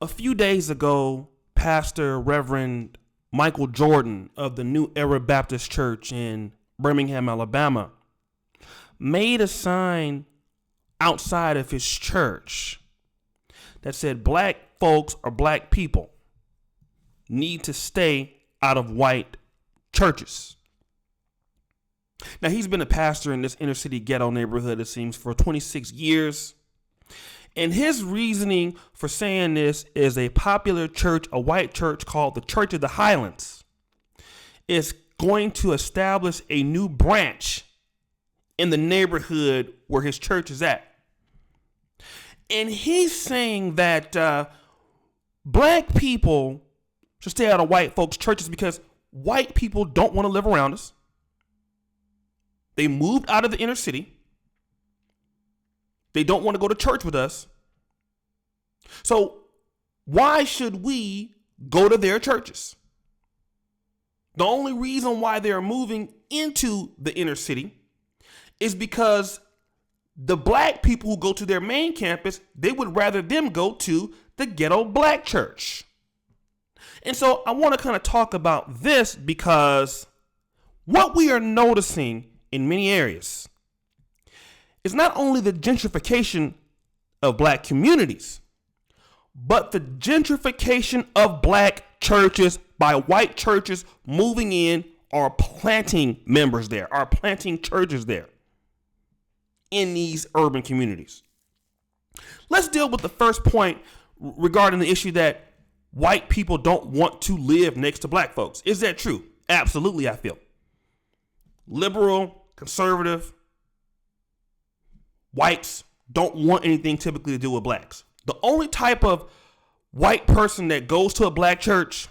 A few days ago, Pastor Reverend Michael Jordan of the New Era Baptist Church in Birmingham, Alabama, made a sign outside of his church that said black folks or black people need to stay out of white churches. Now, he's been a pastor in this inner city ghetto neighborhood, it seems, for 26 years. And his reasoning for saying this is a popular church, a white church called the Church of The Highlands, is going to establish a new branch in the neighborhood where his church is at. And he's saying that black people should stay out of white folks' churches because white people don't want to live around us. They moved out of the inner city. They don't want to go to church with us. So why should we go to their churches? The only reason why they're moving into the inner city is because the black people who go to their main campus, they would rather them go to the ghetto black church. And so I want to kind of talk about this because what we are noticing in many areas is not only the gentrification of black communities, but the gentrification of black churches by white churches moving in or planting members there, or planting churches there in these urban communities. Let's deal with the first point regarding the issue that white people don't want to live next to black folks. Is that true? Absolutely, I feel. Liberal, conservative, whites don't want anything typically to do with blacks. The only type of white person that goes to a black church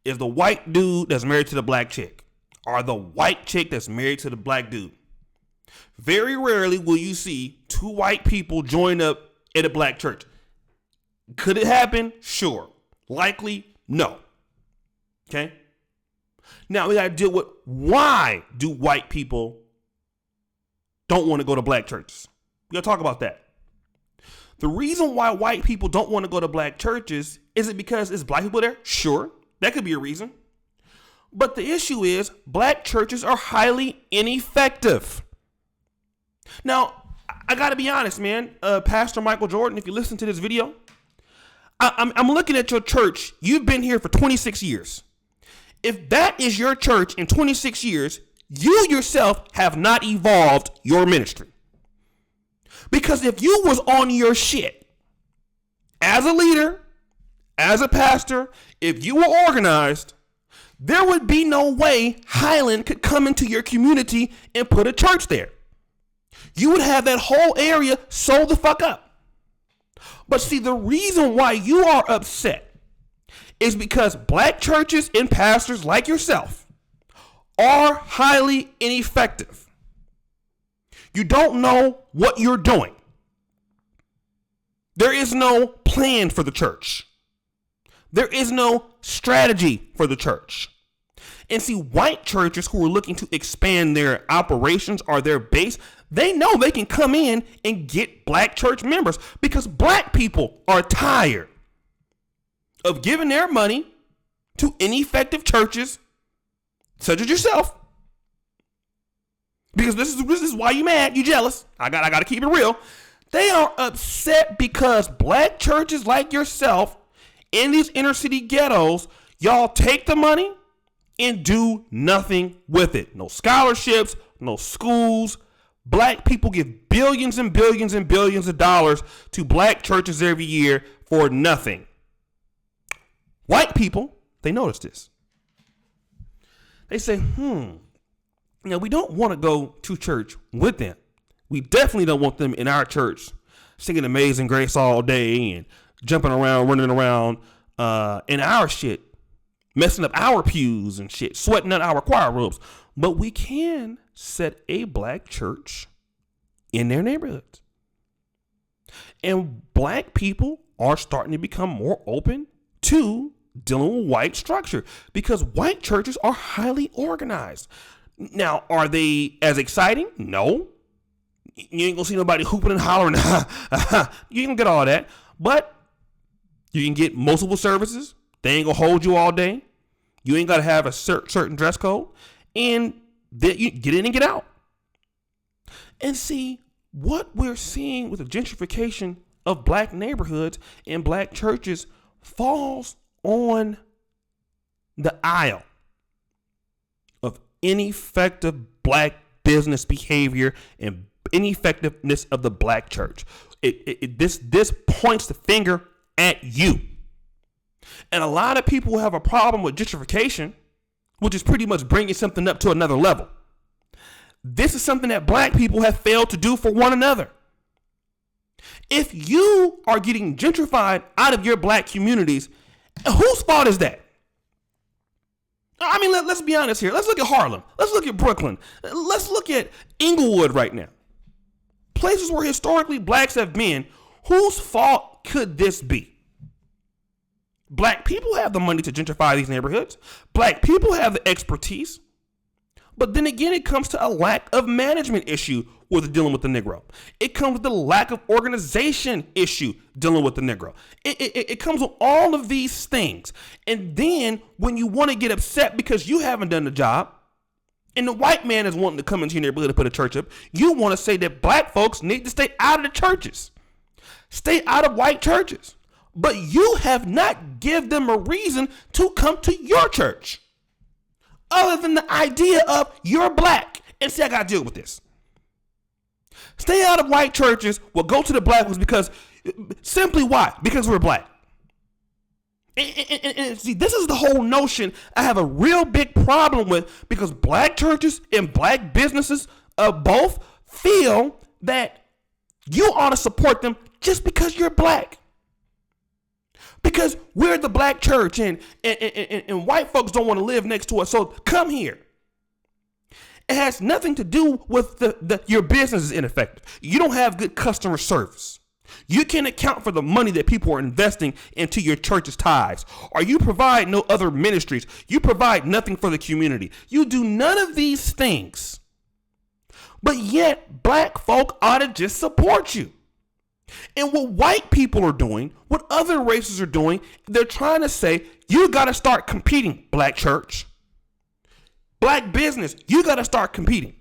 is the white dude that's married to the black chick, or the white chick that's married to the black dude. Very rarely will you see two white people join up at a black church. Could it happen? Sure. Likely? No. Okay? Now we got to deal with why do white people don't want to go to black churches. We got to talk about that. The reason why white people don't want to go to black churches, is it because it's black people there? Sure, that could be a reason. But the issue is black churches are highly ineffective. Now, I got to be honest, man. Pastor Michael Jordan, if you listen to this video, I'm looking at your church. You've been here for 26 years. If that is your church in 26 years, you yourself have not evolved your ministry. Because if you was on your shit as a leader, as a pastor, if you were organized, there would be no way Highland could come into your community and put a church there. You would have that whole area sold the fuck up. But see, the reason why you are upset is because black churches and pastors like yourself are highly ineffective. You don't know what you're doing. There is no plan for the church. There is no strategy for the church. And see, white churches who are looking to expand their operations or their base, they know they can come in and get black church members because black people are tired of giving their money to ineffective churches such as yourself. Because this is why you mad, you jealous. I got to keep it real. They are upset because black churches like yourself in these inner city ghettos, y'all take the money and do nothing with it. No scholarships, no schools. Black people give billions and billions and billions of dollars to black churches every year for nothing. White people, they notice this. They say, we don't want to go to church with them. We definitely don't want them in our church singing Amazing Grace all day and jumping around, running around in our shit, messing up our pews and shit, sweating out our choir robes. But we can set a black church in their neighborhoods. And black people are starting to become more open to dealing with white structure because white churches are highly organized. Now, are they as exciting? No. You ain't gonna see nobody hooping and hollering. You ain't gonna get all that. But You can get multiple services. They ain't gonna hold you all day. You ain't gotta have a certain dress code, and then you get in and get out. And see, what we're seeing with the gentrification of black neighborhoods and black churches falls on the aisle of ineffective black business behavior and ineffectiveness of the black church. This points the finger at you. And a lot of people have a problem with gentrification, which is pretty much bringing something up to another level. This is something that black people have failed to do for one another. If you are getting gentrified out of your black communities, whose fault is that? I mean, let's be honest here. Let's look at Harlem. Let's look at Brooklyn. Let's look at Inglewood right now. Places where historically blacks have been. Whose fault could this be? Black people have the money to gentrify these neighborhoods. Black people have the expertise. But then again, it comes to a lack of management issue with dealing with the Negro. It comes with the lack of organization issue dealing with the Negro. It comes with all of these things. And then when you want to get upset because you haven't done the job, and the white man is wanting to come into your neighborhood to put a church up, you want to say that black folks need to stay out of the churches. Stay out of white churches. But you have not given them a reason to come to your church. Other than the idea of you're black. And see, I got to deal with this. Stay out of white churches. Well, go to the black ones because, simply why? Because we're black. And see, this is the whole notion I have a real big problem with, because black churches and black businesses both feel that you ought to support them just because you're black. Because we're the black church and white folks don't want to live next to us, so come here. It has nothing to do with your business is ineffective. You don't have good customer service. You can't account for the money that people are investing into your church's tithes. Or you provide no other ministries. You provide nothing for the community. You do none of these things. But yet, black folk ought to just support you. And what white people are doing, what other races are doing, they're trying to say, you got to start competing, black church. Black business, you got to start competing.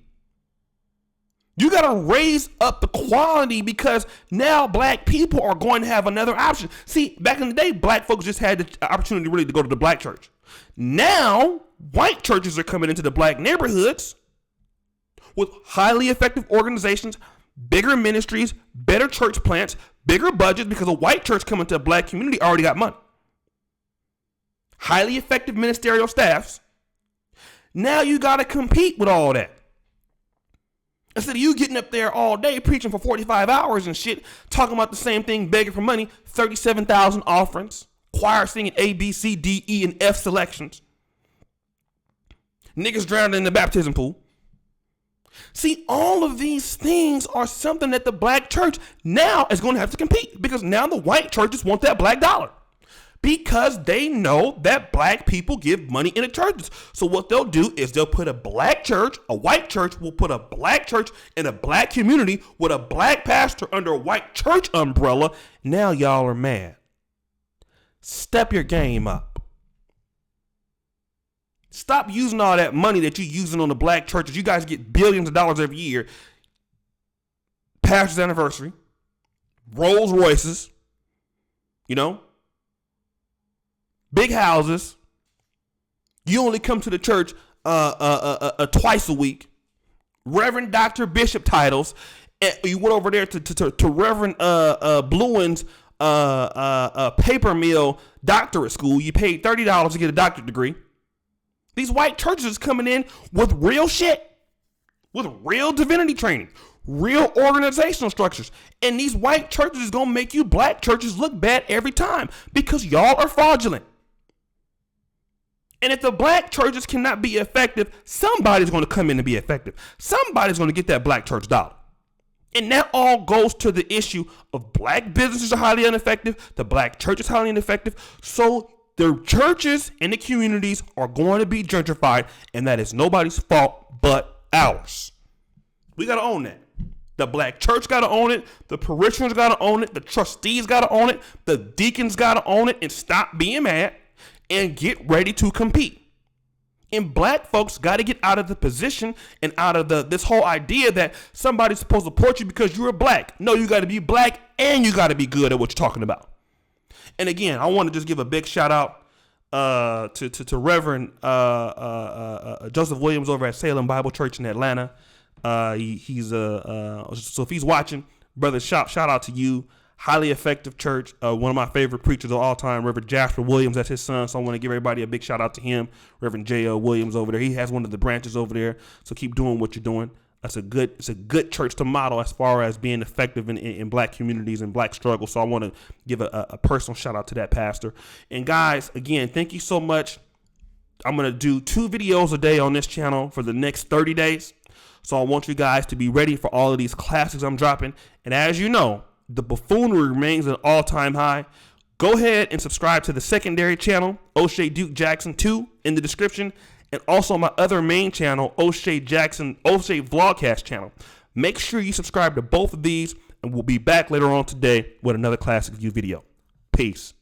You got to raise up the quality, because now black people are going to have another option. See, back in the day, black folks just had the opportunity really to go to the black church. Now, white churches are coming into the black neighborhoods with highly effective organizations, bigger ministries, better church plants, bigger budgets, because a white church coming to a black community already got money. Highly effective ministerial staffs. Now you got to compete with all that. Instead of you getting up there all day preaching for 45 hours and shit, talking about the same thing, begging for money, 37,000 offerings, choir singing A, B, C, D, E, and F selections. Niggas drowning in the baptism pool. See, all of these things are something that the black church now is going to have to compete, because now the white churches want that black dollar, because they know that black people give money in the churches. So what they'll do is they'll put a black church, a white church will put a black church in a black community with a black pastor under a white church umbrella. Now y'all are mad. Step your game up. Stop using all that money that you're using on the black churches. You guys get billions of dollars every year. Pastor's anniversary, Rolls Royces, big houses. You only come to the church twice a week. Reverend, Doctor, Bishop titles. You went over there to Reverend Bluen's paper mill doctorate school. You paid $30 to get a doctorate degree. These white churches is coming in with real shit, with real divinity training, real organizational structures. And these white churches is going to make you black churches look bad every time, because y'all are fraudulent. And if the black churches cannot be effective, somebody's going to come in and be effective. Somebody's going to get that black church dollar. And that all goes to the issue of black businesses are highly ineffective. The black church is highly ineffective. So the churches and the communities are going to be gentrified, and that is nobody's fault but ours. We got to own that. The black church got to own it. The parishioners got to own it. The trustees got to own it. The deacons got to own it and stop being mad and get ready to compete. And black folks got to get out of the position and out of this whole idea that somebody's supposed to support you because you're black. No, you got to be black and you got to be good at what you're talking about. And again, I want to just give a big shout out to Reverend Joseph Williams over at Salem Bible Church in Atlanta. So if he's watching, brother, shout out to you. Highly effective church. One of my favorite preachers of all time, Reverend Jasper Williams, that's his son. So I want to give everybody a big shout out to him. Reverend J.L. Williams over there. He has one of the branches over there. So keep doing what you're doing. It's a good church to model as far as being effective in black communities and black struggles. So I want to give a personal shout out to that pastor. And guys, again, thank you so much. I'm going to do 2 videos a day on this channel for the next 30 days. So I want you guys to be ready for all of these classics I'm dropping. And as you know, the buffoonery remains an all-time high. Go ahead and subscribe to the secondary channel, Oshay Duke Jackson 2, in the description. And also my other main channel, Oshay Vlogcast channel. Make sure you subscribe to both of these, and we'll be back later on today with another classic view video. Peace.